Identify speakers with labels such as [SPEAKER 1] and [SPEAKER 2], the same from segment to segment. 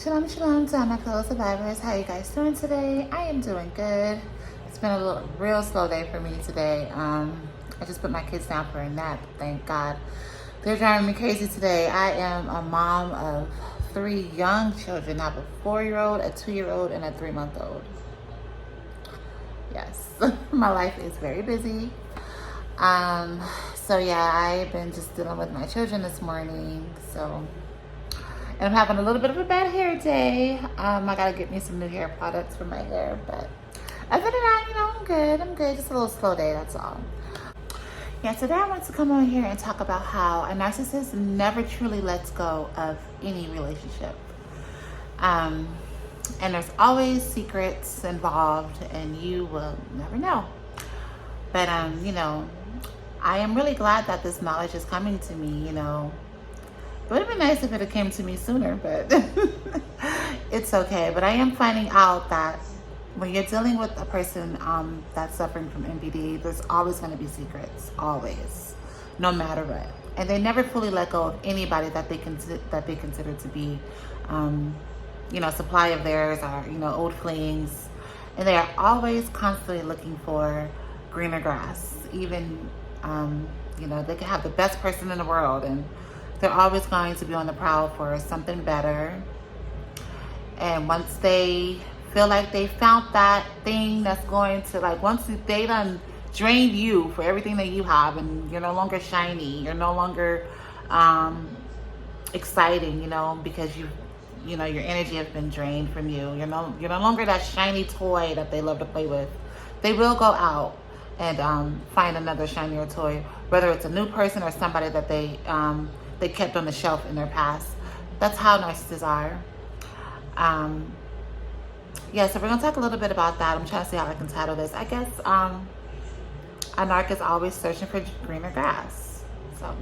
[SPEAKER 1] Shalom, shalom to all my fellow survivors. How you guys doing today? I am doing good. It's been a real slow day for me today. I just put my kids down for a nap, thank God. They're driving me crazy today. I am a mom of 3 young children. I have a 4-year-old, a 2-year-old, and a 3-month-old. Yes, my life is very busy. So yeah, I've been just dealing with my children this morning. And I'm having a little bit of a bad hair day. I gotta get me some new hair products for my hair, but other than that, I'm good. I'm good. Just a little slow day, that's all. Yeah, today I want to come on here and talk about how a narcissist never truly lets go of any relationship. And there's always secrets involved, and you will never know. But I am really glad that this knowledge is coming to me. It would have been nice if it had came to me sooner, but it's okay. But I am finding out that when you're dealing with a person that's suffering from NPD, there's always going to be secrets, always, no matter what. And they never fully let go of anybody that they consider to be, supply of theirs or old flings. And they are always constantly looking for greener grass. Even they can have the best person in the world, and they're always going to be on the prowl for something better. And once they feel like they found that thing that's going to, once they done drained you for everything that you have, and you're no longer shiny, you're no longer exciting, because your energy has been drained from you. You're no longer that shiny toy that they love to play with. They will go out and find another shinier toy, whether it's a new person or somebody that they kept on the shelf in their past. That's how narcissists are. So we're gonna talk a little bit about that. I'm trying to see how I can title this. I guess a narc is always searching for greener grass. So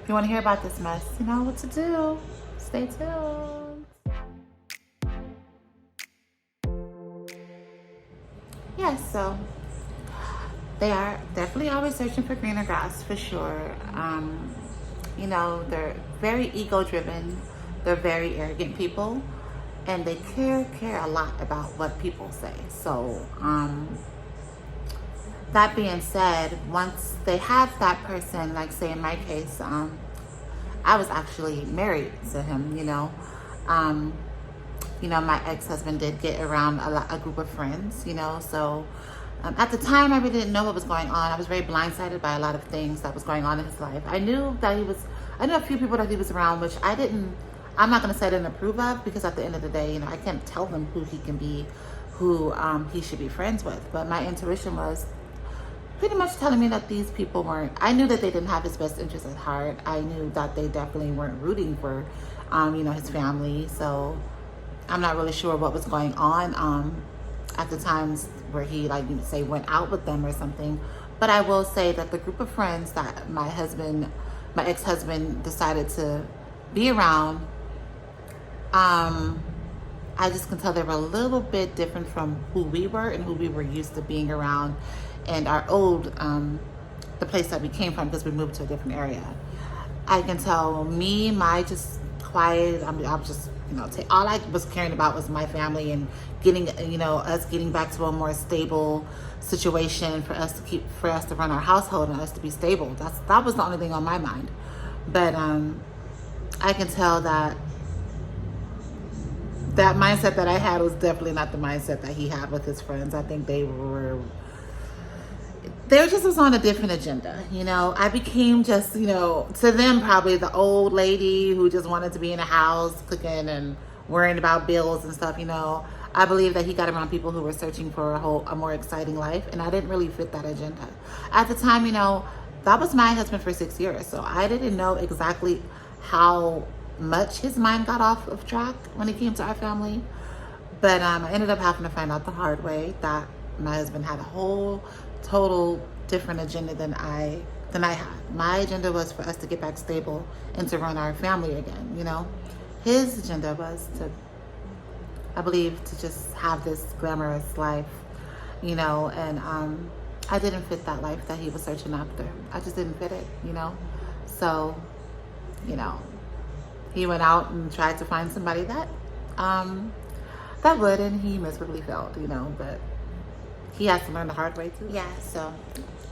[SPEAKER 1] if you want to hear about this mess, you know what to do. Stay tuned. Yes, so they are definitely always searching for greener grass, for sure. They're very ego-driven. They're very arrogant people, and they care a lot about what people say. So, that being said, once they have that person, like say in my case, I was actually married to him. My ex-husband did get around a group of friends. So. At the time, I really didn't know what was going on. I was very blindsided by a lot of things that was going on in his life. I knew a few people that he was around, which I'm not going to say I didn't approve of, because at the end of the day, I can't tell him who he can be, who he should be friends with. But my intuition was pretty much telling me that these people I knew that they didn't have his best interest at heart. I knew that they definitely weren't rooting for, his family. So I'm not really sure what was going on at the times where he went out with them or something. But I will say that the group of friends that my ex-husband decided to be around, I just can tell they were a little bit different from who we were and who we were used to being around, and our old the place that we came from, because we moved to a different area. I can tell my just quiet, I was just all I was caring about was my family and getting us getting back to a more stable situation for us to run our household and us to be stable. That was the only thing on my mind. But I can tell that mindset that I had was definitely not the mindset that he had with his friends. I think they just was on a different agenda. I became just, to them probably the old lady who just wanted to be in a house cooking and worrying about bills and stuff. I believe that he got around people who were searching for a more exciting life, and I didn't really fit that agenda. At the time, that was my husband for 6 years, so I didn't know exactly how much his mind got off of track when it came to our family. But I ended up having to find out the hard way that my husband had a whole total different agenda than I had. My agenda was for us to get back stable and to run our family again. His agenda was to, I believe, to just have this glamorous life, and I didn't fit that life that he was searching after. I just didn't fit it, So, he went out and tried to find somebody that that would, and he miserably failed, you know, but he has to learn the hard way too. Yeah, so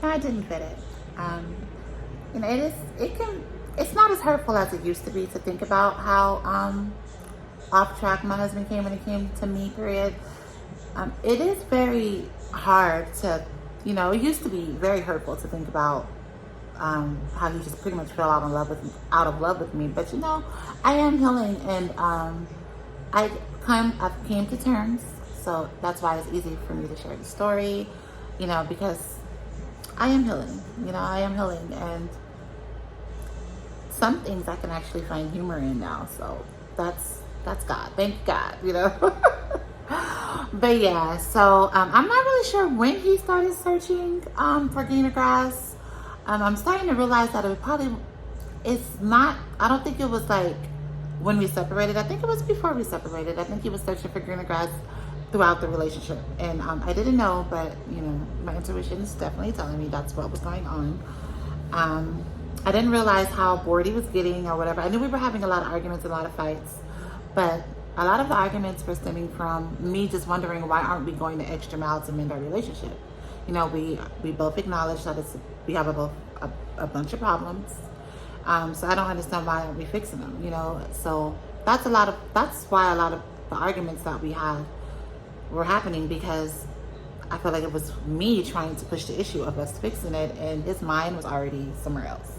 [SPEAKER 1] no, I didn't fit it. You know, it's not as hurtful as it used to be to think about how off track my husband came when it came to me, period. It is very hard to, you know, it used to be very hurtful to think about how he just pretty much fell out of love with me. But you know, I am healing, and I came to terms. So that's why it's easy for me to share the story, you know, because I am healing. You know, I am healing, and some things I can actually find humor in now. So that's God. Thank God, you know. But yeah, so I'm not really sure when he started searching for greener grass. I'm starting to realize that it's not, I don't think it was like when we separated. I think it was before we separated. I think he was searching for greener grass throughout the relationship. And I didn't know, but you know, my intuition is definitely telling me that's what was going on. I didn't realize how bored he was getting or whatever. I knew we were having a lot of arguments, a lot of fights, but a lot of the arguments were stemming from me just wondering, why aren't we going the extra mile to mend our relationship? You know, we both acknowledge that we have a bunch of problems. So I don't understand why aren't we fixing them, you know? So that's why a lot of the arguments that we had were happening, because I feel like it was me trying to push the issue of us fixing it, and his mind was already somewhere else.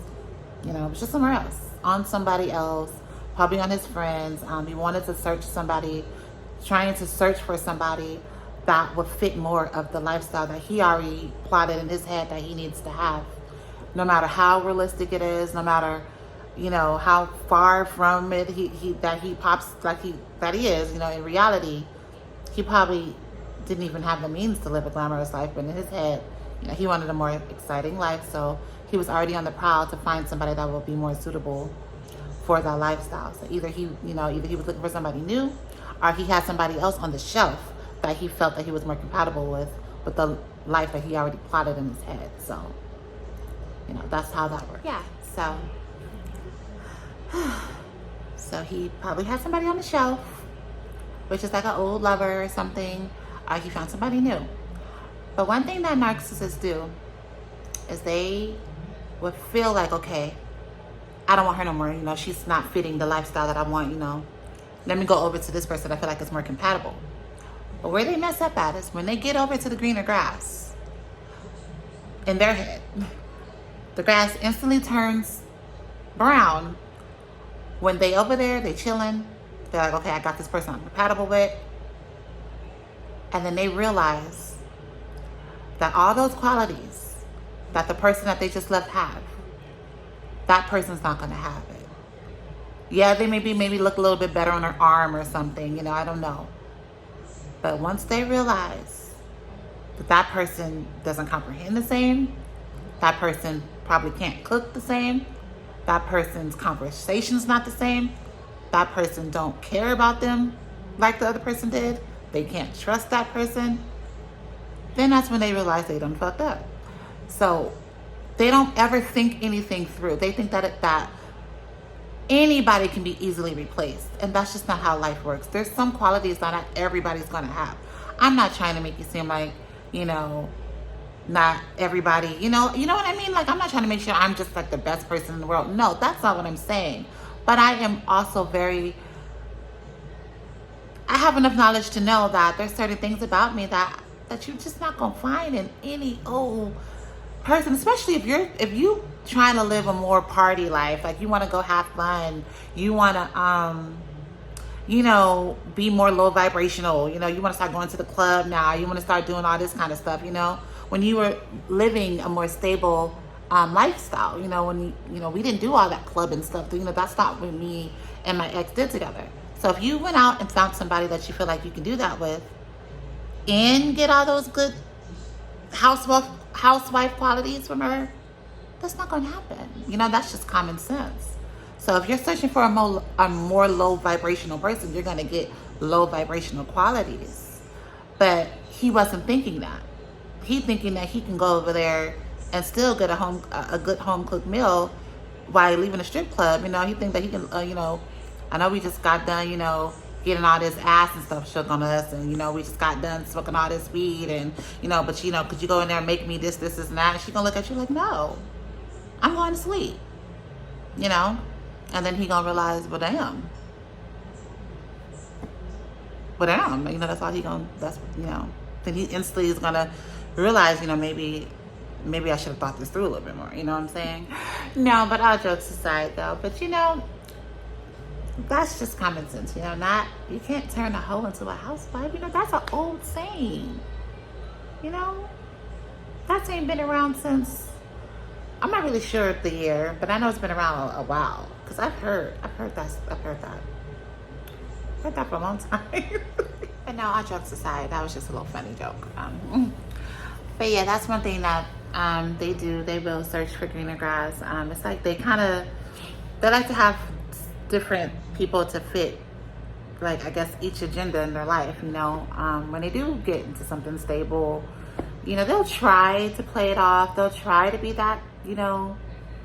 [SPEAKER 1] You know, it was just somewhere else, on somebody else, probably on his friends. He wanted to trying to search for somebody that would fit more of the lifestyle that he already plotted in his head that he needs to have. No matter how realistic it is, no matter, you know, how far from it he pops like that he is, you know, in reality, he probably didn't even have the means to live a glamorous life, but in his head, you know, he wanted a more exciting life. So he was already on the prowl to find somebody that would be more suitable for that lifestyle. So either he was looking for somebody new, or he had somebody else on the shelf that he felt that he was more compatible with the life that he already plotted in his head. So, you know, that's how that works. Yeah. So he probably had somebody on the shelf, which is like an old lover or something, or he found somebody new. But one thing that narcissists do is they would feel like, okay, I don't want her no more. You know, she's not fitting the lifestyle that I want, you know. Let me go over to this person I feel like is more compatible. But where they mess up at is when they get over to the greener grass, in their head, the grass instantly turns brown. When they over there, they chilling. They're like, okay, I got this person I'm compatible with. And then they realize that all those qualities that the person that they just left have, that person's not going to have it. Yeah, they maybe look a little bit better on their arm or something, you know, I don't know. But once they realize that person doesn't comprehend the same, that person probably can't cook the same, that person's conversation's not the same, that person don't care about them like the other person did, they can't trust that person, then that's when they realize they done fucked up. So they don't ever think anything through. They think that anybody can be easily replaced, and that's just not how life works. There's some qualities that not everybody's gonna have. I'm not trying to make you seem like, you know, not everybody, you know what I mean? Like, I'm not trying to make sure I'm just like the best person in the world. No, that's not what I'm saying. But I am also I have enough knowledge to know that there's certain things about me that you're just not gonna find in any old person, especially if you trying to live a more party life, like you want to go have fun, you want to you know, be more low vibrational, you know, you want to start going to the club now, you want to start doing all this kind of stuff, you know, when you were living a more stable lifestyle, you know, when you know, we didn't do all that club and stuff, you know, that's not what me and my ex did together. So if you went out and found somebody that you feel like you can do that with and get all those good housewife qualities from her, that's not going to happen. You know, that's just common sense. So if you're searching for a more low vibrational person, you're going to get low vibrational qualities. But he wasn't thinking that. He thinking that he can go over there and still get a good home cooked meal while leaving a strip club. You know, he think that he can, you know, I know we just got done, you know, getting all this ass and stuff shook on us, and, you know, we just got done smoking all this weed, and, you know, but, you know, could you go in there and make me this, and that? And she gonna look at you like, no, I'm going to sleep, you know? And then he gonna realize, well, damn, you know, that's all he gonna, that's, you know, then he instantly is gonna realize, you know, maybe I should have thought this through a little bit more, you know what I'm saying? No, but all jokes aside though, but, you know, that's just common sense, you know, you can't turn a hoe into a housewife, you know, that's an old saying, you know? That saying been around since, I'm not really sure of the year, but I know it's been around a while, because I've heard that for a long time. But no, all jokes aside, that was just a little funny joke. But yeah, that's one thing that they do. They will search for greener grass. It's like they like to have different people to fit, like, I guess, each agenda in their life, you know. When they do get into something stable, you know, they'll try to play it off. They'll try to be that, you know,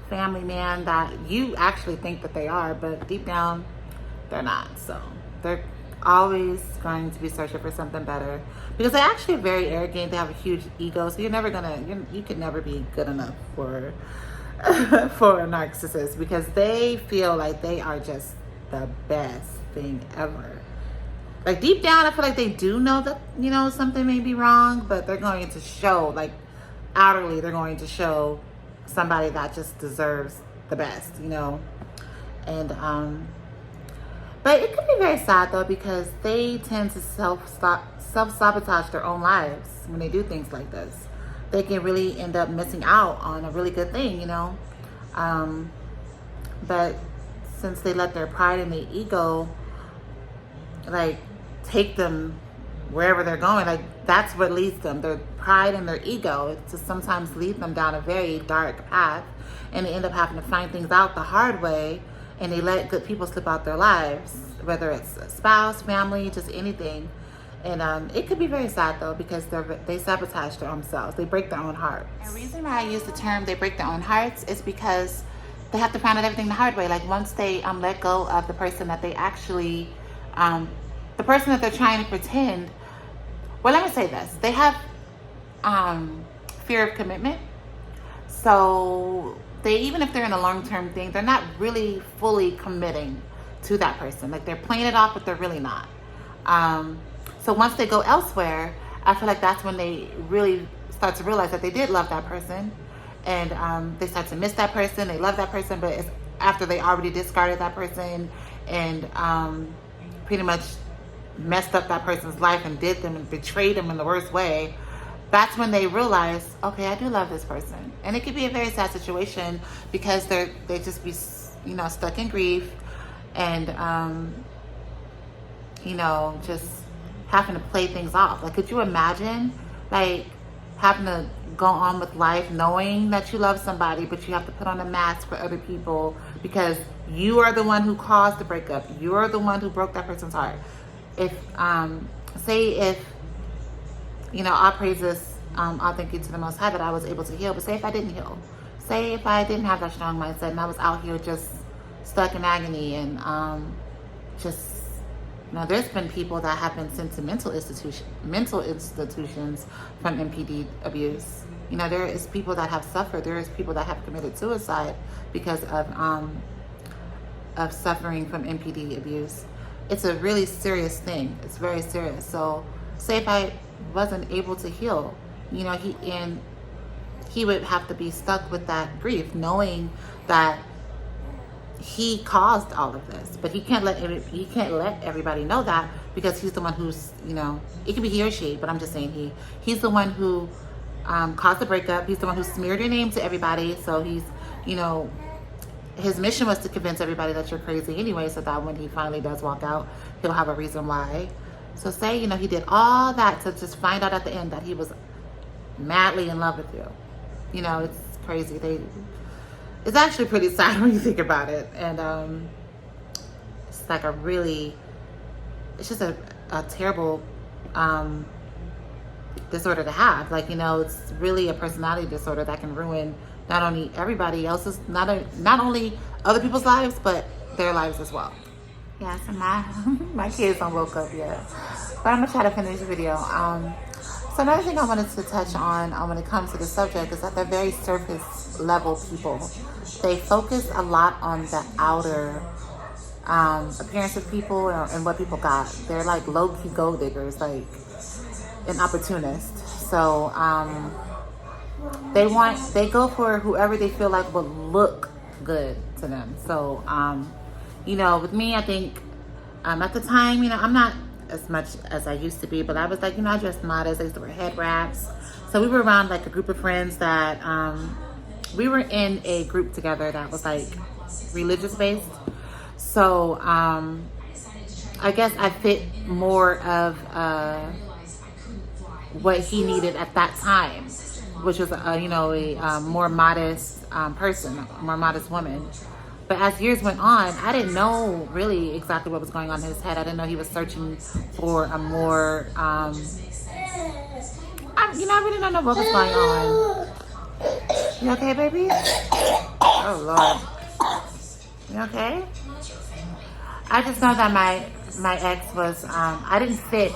[SPEAKER 1] family man that you actually think that they are, but deep down, they're not. So they're always going to be searching for something better, because they're actually very arrogant. They have a huge ego, so you could never be good enough for for a narcissist, because they feel like they are just the best thing ever. Like, deep down, I feel like they do know that, you know, something may be wrong, but they're going to show, like, outwardly, they're going to show somebody that just deserves the best, you know. And but it could be very sad though, because they tend to self-sabotage their own lives when they do things like this. They can really end up missing out on a really good thing, you know. But since they let their pride and their ego, like, take them wherever they're going, like, that's what leads them. Their pride and their ego to sometimes lead them down a very dark path, and they end up having to find things out the hard way, and they let good people slip out their lives, whether it's a spouse, family, just anything. And it could be very sad though, because they sabotage their own selves. They break their own hearts. And the reason why I use the term they break their own hearts is because they have to find out everything the hard way. Like, once they let go of the person that they actually, the person that they're trying to pretend. Well, let me say this. They have fear of commitment. So even if they're in a long-term thing, they're not really fully committing to that person. Like, they're playing it off, but they're really not. So once they go elsewhere, I feel like that's when they really start to realize that they did love that person, and they start to miss that person. They love that person, but it's after they already discarded that person and pretty much messed up that person's life and did them and betrayed them in the worst way. That's when they realize, okay, I do love this person. And it could be a very sad situation, because they just be, you know, stuck in grief, and you know, just having to play things off. Like, could you imagine, like, having to go on with life knowing that you love somebody, but you have to put on a mask for other people because you are the one who caused the breakup. You are the one who broke that person's heart. If you know, all praises, I'll thank you to the Most High that I was able to heal. But say if I didn't heal, say if I didn't have that strong mindset and I was out here just stuck in agony and just, you know, there's been people that have been sent to mental institutions from MPD abuse. You know, there is people that have suffered. There is people that have committed suicide because of suffering from MPD abuse. It's a really serious thing. It's very serious. So say if I wasn't able to heal, you know, he would have to be stuck with that grief, knowing that he caused all of this, but he can't let everybody know that, because he's the one who's, you know, it could be he or she, but I'm just saying he's the one who caused the breakup. He's the one who smeared your name to everybody. So he's, you know, his mission was to convince everybody that you're crazy anyway, so that when he finally does walk out, he'll have a reason why. So say, you know, he did all that to just find out at the end that he was madly in love with you. You know, it's crazy. It's actually pretty sad when you think about it. And it's like it's just a terrible disorder to have. Like, you know, it's really a personality disorder that can ruin not only everybody else's, not only other people's lives, but their lives as well. Yeah, so my kids don't woke up yet. But I'm gonna try to finish the video. So another thing I wanted to touch on when it comes to the subject is that they're very surface level people. They focus a lot on the outer appearance of people and what people got. They're like low-key gold diggers, like an opportunist. So they go for whoever they feel like will look good to them. So you know, with me, I think at the time, you know, I'm not as much as I used to be, but I was like, you know, I dressed modest. I used to wear head wraps. So we were around like a group of friends that we were in a group together that was like religious based. So I guess I fit more of what he needed at that time, which was you know, a more modest person, a more modest woman. But as years went on, I didn't know really exactly what was going on in his head. I didn't know he was searching for a more, you know, I really don't know what was going on. You okay, baby? Oh, Lord. You okay? I just know that my ex was, I didn't fit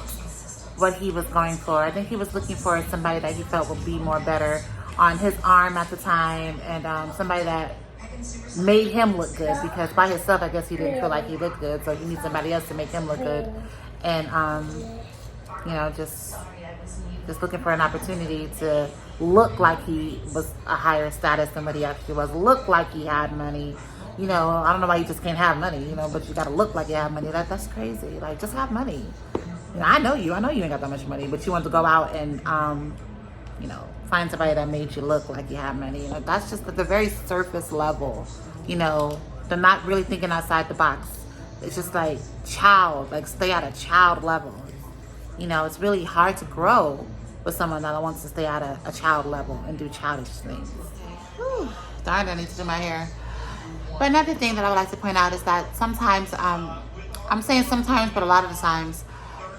[SPEAKER 1] what he was going for. I think he was looking for somebody that he felt would be more better on his arm at the time, and somebody that made him look good, because by himself I guess he didn't feel like he looked good, so he needs somebody else to make him look good. And you know, just looking for an opportunity to look like he was a higher status than what he actually was, look like he had money. You know, I don't know why you just can't have money, you know, but you gotta look like you have money. That's crazy. Like, just have money. You know, I know you ain't got that much money, but you want to go out and you know, find somebody that made you look like you have money. You know, that's just at the very surface level. You know, they're not really thinking outside the box. It's just like child, like stay at a child level. You know, it's really hard to grow with someone that wants to stay at a child level and do childish things. Whew, darn, I need to do my hair. But another thing that I would like to point out is that sometimes, I'm saying sometimes, but a lot of the times,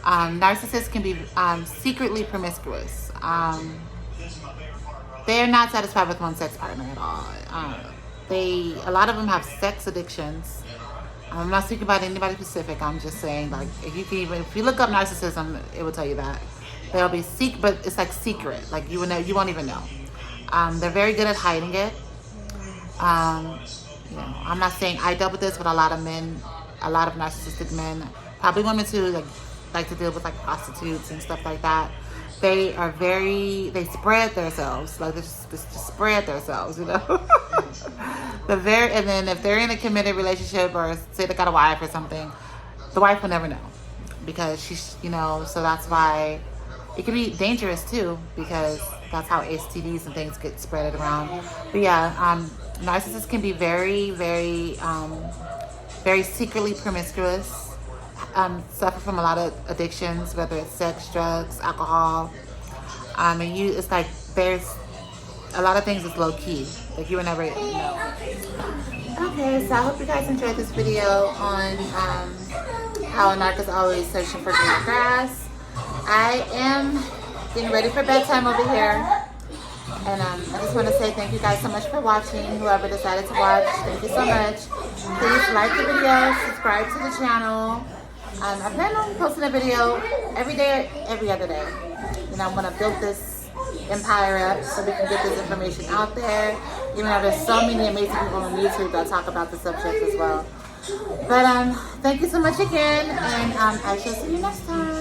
[SPEAKER 1] narcissists can be secretly promiscuous. They're not satisfied with one sex partner at all. A lot of them have sex addictions. I'm not speaking about anybody specific. I'm just saying, like, if you look up narcissism, it will tell you that they'll be but it's like secret. Like you won't even know. They're very good at hiding it. You know, I'm not saying I dealt with this, but a lot of men, a lot of narcissistic men, probably women too, like to deal with like prostitutes and stuff like that. They spread themselves, like they just spread themselves, you know. And then if they're in a committed relationship, or say they got a wife or something, the wife will never know, because she's, you know, so that's why it can be dangerous too, because that's how STDs and things get spread around. But yeah, narcissists can be very, very, very secretly promiscuous. Suffer from a lot of addictions, whether it's sex, drugs, alcohol. It's like there's a lot of things that's low key, like you would never know. Okay, so I hope you guys enjoyed this video on how a narc is always searching for greener grass. I am getting ready for bedtime over here. And I just want to say thank you guys so much for watching. Whoever decided to watch, thank you so much. Please like the video, subscribe to the channel. I plan on posting a video every day, every other day. You know, I'm going to build this empire up so we can get this information out there. Even though there's so many amazing people on YouTube that talk about the subject as well. But thank you so much again, and I shall see you next time.